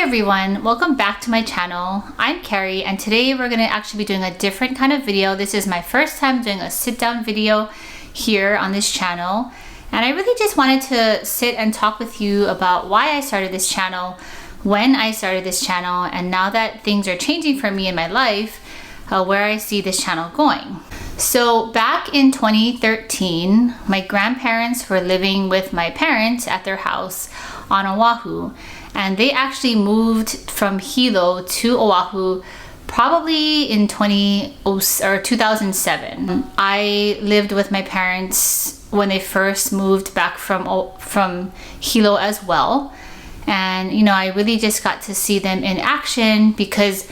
everyone, welcome back to my channel. I'm Cari and today we're going to actually be doing a different kind of video. This is my first time doing a sit-down video here on this channel, and I really just wanted to sit and talk with you about why I started this channel, when I started this channel, and now that things are changing for me in my life, where I see this channel going. So back in 2013, my grandparents were living with my parents at their house on Oahu, and they actually moved from Hilo to Oahu probably in 2007. I lived with my parents when they first moved back from Hilo as well, and you know, I really just got to see them in action because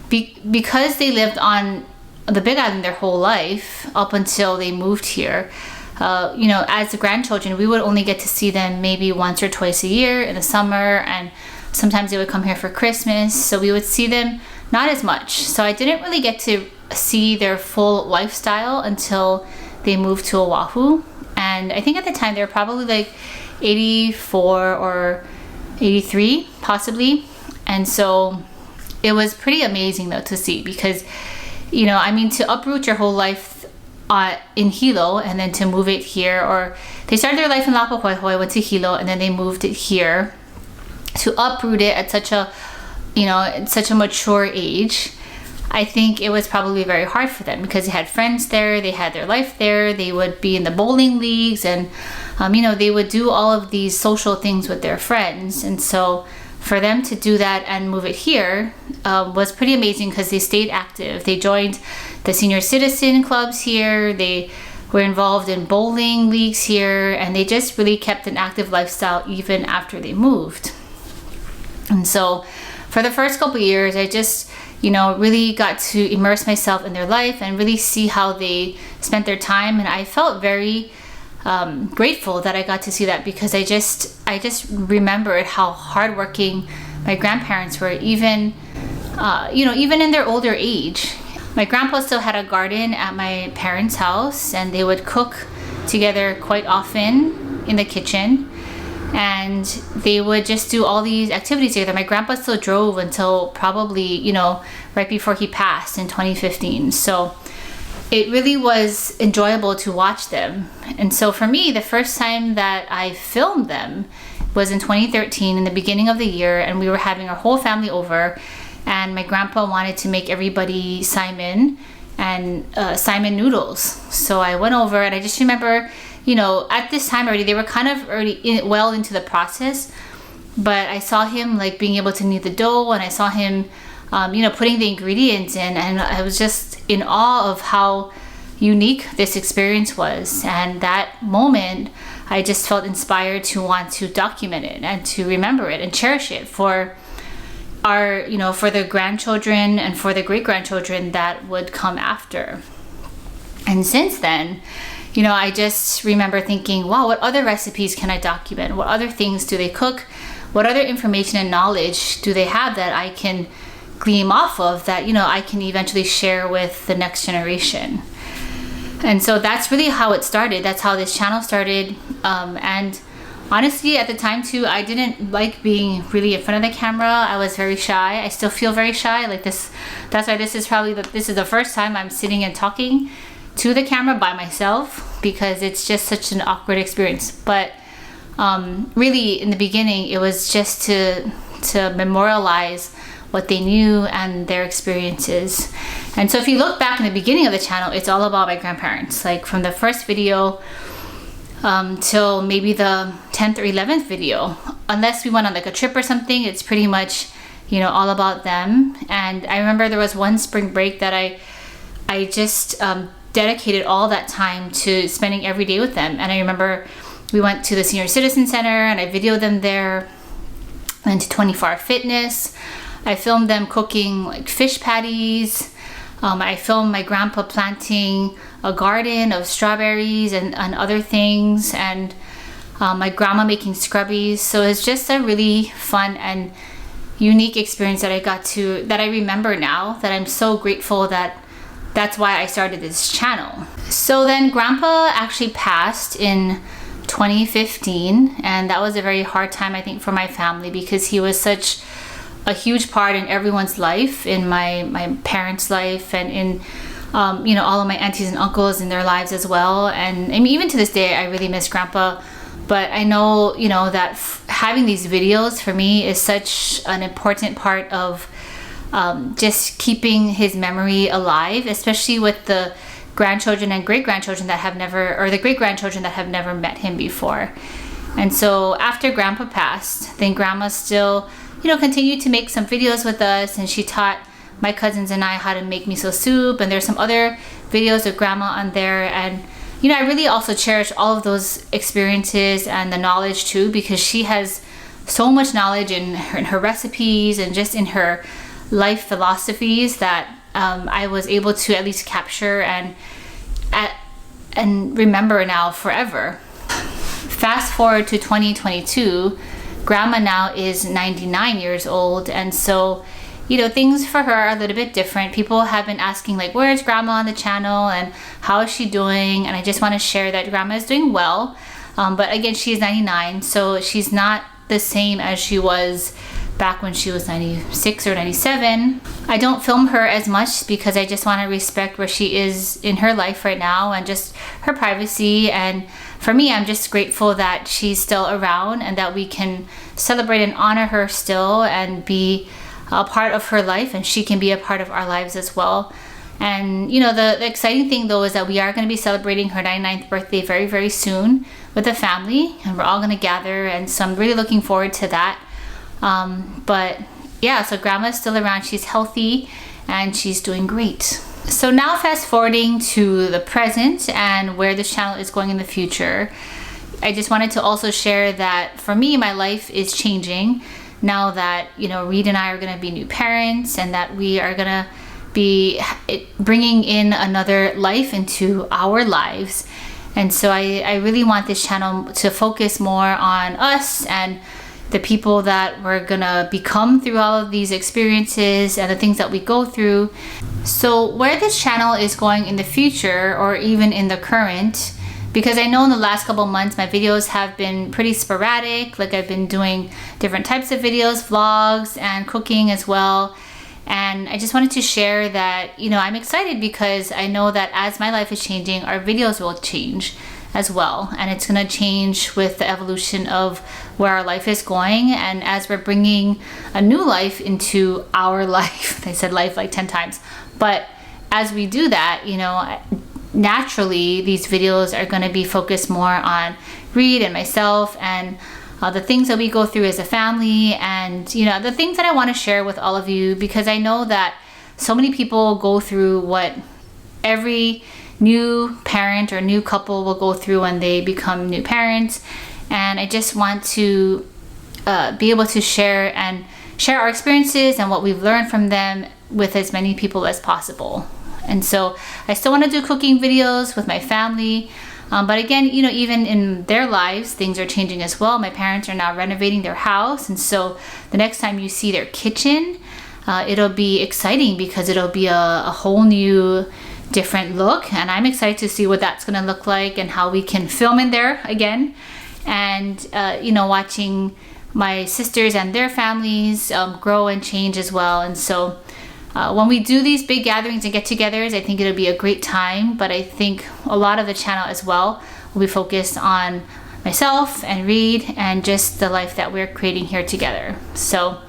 they lived on the Big Island their whole life up until they moved here. You know, as the grandchildren, we would only get to see them maybe once or twice a year in the summer, and sometimes they would come here for Christmas, so we would see them not as much. So I didn't really get to see their full lifestyle until they moved to Oahu. And I think at the time they were probably like 84 or 83 possibly. And so it was pretty amazing though to see, because you know, I mean, to uproot your whole life in Hilo and then to move it here, or they started their life in Lapahoehoe, went to Hilo, and then they moved it here. To uproot it at such a, you know, at such a mature age, I think it was probably very hard for them because they had friends there, they had their life there, they would be in the bowling leagues, and you know, they would do all of these social things with their friends. And so for them to do that and move it here was pretty amazing because they stayed active. They joined the senior citizen clubs here, they were involved in bowling leagues here, and they just really kept an active lifestyle even after they moved. And so for the first couple of years, I just, you know, really got to immerse myself in their life and really see how they spent their time. And I felt very grateful that I got to see that, because I just remembered how hardworking my grandparents were, even you know, even in their older age. My grandpa still had a garden at my parents' house, and they would cook together quite often in the kitchen, and they would just do all these activities together. My grandpa still drove until probably, you know, right before he passed in 2015. So it really was enjoyable to watch them. And so for me, the first time that I filmed them was in 2013, in the beginning of the year, and we were having our whole family over, and my grandpa wanted to make everybody Simon noodles. So I went over, and I just remember, you know, at this time already, they were kind of well into the process, but I saw him like being able to knead the dough, and I saw him you know, putting the ingredients in, and I was just in awe of how unique this experience was. And that moment, I just felt inspired to want to document it and to remember it and cherish it for our, you know, for the grandchildren and for the great-grandchildren that would come after. And since then, you know, I just remember thinking, wow, what other recipes can I document? What other things do they cook? What other information and knowledge do they have that I can glean off of, that, you know, I can eventually share with the next generation? And so that's really how it started. That's how this channel started. And honestly, at the time too, I didn't like being really in front of the camera. I was very shy. I still feel very shy. Like this, that's why this is probably this is the first time I'm sitting and talking to the camera by myself, because it's just such an awkward experience. But really, in the beginning, it was just to memorialize what they knew and their experiences. And so if you look back in the beginning of the channel, it's all about my grandparents. Like from the first video till maybe the 10th or 11th video, unless we went on like a trip or something, it's pretty much, you know, all about them. And I remember there was one spring break that I just dedicated all that time to spending every day with them. And I remember we went to the Senior Citizen Center and I videoed them there, and to 24-Hour Fitness. I filmed them cooking like fish patties. I filmed my grandpa planting a garden of strawberries and other things, and my grandma making scrubbies. So it's just a really fun and unique experience that I remember now, that I'm so grateful that's why I started this channel. So then grandpa actually passed in 2015, and that was a very hard time, I think, for my family, because he was such a huge part in everyone's life, in my parents' life, and in you know, all of my aunties and uncles in their lives as well. And I mean, even to this day, I really miss Grandpa. But I know, you know, that having these videos for me is such an important part of just keeping his memory alive, especially with the grandchildren and great-grandchildren that have never, or the great-grandchildren that have never met him before. And so after Grandpa passed, then Grandma still, you know, continued to make some videos with us, and she taught my cousins and I how to make miso soup, and there's some other videos of Grandma on there. And you know, I really also cherish all of those experiences and the knowledge too, because she has so much knowledge in her recipes and just in her life philosophies that I was able to at least capture and remember now forever. Fast forward to 2022, Grandma now is 99 years old, and so, you know, things for her are a little bit different. People have been asking, like, where's Grandma on the channel and how is she doing? And I just want to share that Grandma is doing well. But again, she is 99, so she's not the same as she was back when she was 96 or 97. I don't film her as much because I just want to respect where she is in her life right now and just her privacy. And for me, I'm just grateful that she's still around and that we can celebrate and honor her still and be a part of her life, and she can be a part of our lives as well. And you know, the exciting thing though is that we are going to be celebrating her 99th birthday very, very soon with the family, and we're all going to gather, and so I'm really looking forward to that. But yeah, so Grandma's still around, she's healthy, and she's doing great. So now fast forwarding to the present and where this channel is going in the future, I just wanted to also share that for me, my life is changing now that, you know, Reid and I are going to be new parents, and that we are going to be bringing in another life into our lives. And so I really want this channel to focus more on us and the people that we're gonna become through all of these experiences and the things that we go through. So where this channel is going in the future, or even in the current, because I know in the last couple months my videos have been pretty sporadic, like I've been doing different types of videos, vlogs, and cooking as well. And I just wanted to share that, you know, I'm excited because I know that as my life is changing, our videos will change as well, and it's going to change with the evolution of where our life is going. And as we're bringing a new life into our life, I said life like 10 times, but as we do that, you know, naturally these videos are going to be focused more on Reid and myself, and the things that we go through as a family, and you know, the things that I want to share with all of you, because I know that so many people go through what every new parent or new couple will go through when they become new parents. And I just want to be able to share our experiences and what we've learned from them with as many people as possible. And so I still want to do cooking videos with my family, but again, you know, even in their lives, things are changing as well. My parents are now renovating their house, and so the next time you see their kitchen, it'll be exciting because it'll be a whole new different look, and I'm excited to see what that's going to look like and how we can film in there again. And you know, watching my sisters and their families grow and change as well. And so when we do these big gatherings and get-togethers, I think it'll be a great time, but I think a lot of the channel as well will be focused on myself and Reid and just the life that we're creating here together. So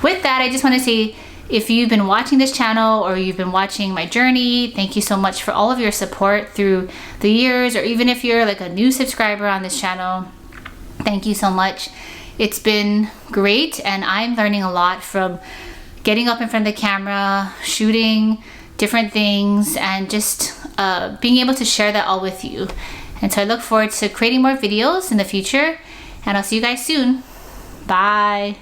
with that, I just want to say, if you've been watching this channel or you've been watching my journey, thank you so much for all of your support through the years, or even if you're like a new subscriber on this channel, thank you so much. It's been great, and I'm learning a lot from getting up in front of the camera, shooting different things, and just being able to share that all with you. And so I look forward to creating more videos in the future, and I'll see you guys soon. Bye.